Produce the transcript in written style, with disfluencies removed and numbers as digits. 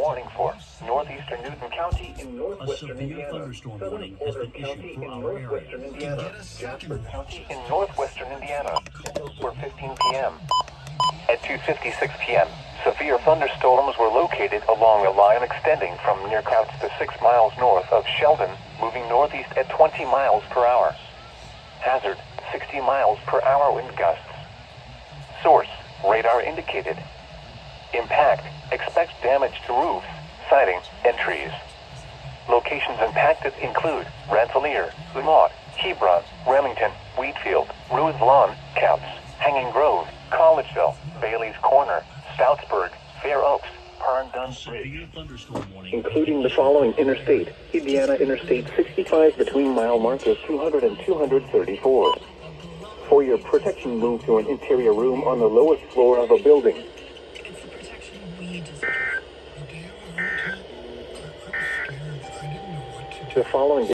warning for northeastern Newton County in A northwestern severe Indiana, thunderstorm southern warning has Porter been County issued for in our northwestern area. Indiana, Jasper County in northwestern Indiana, for 15 p.m. At 2:56 p.m., severe thunderstorms were located along a line extending from near Couts to 6 miles north of Sheldon, moving northeast at 20 miles per hour. Hazard, 60 miles per hour wind gusts. Source, radar indicated. Impact, expect damage to roofs, siding, and trees. Locations impacted include Rensselaer, Lamont, Hebron, Remington, Wheatfield, Ruth Lawn, Couts, Hanging Grove, Collegeville, Bailey's Corner, Stoutsburg, Fair Oaks, Parndon Bridge, Severe thunderstorm warning including the following interstate: Indiana Interstate 65 between mile markers 200 and 234. For your protection, move to an interior room on the lowest floor of a building. It's the protection we deserve. The following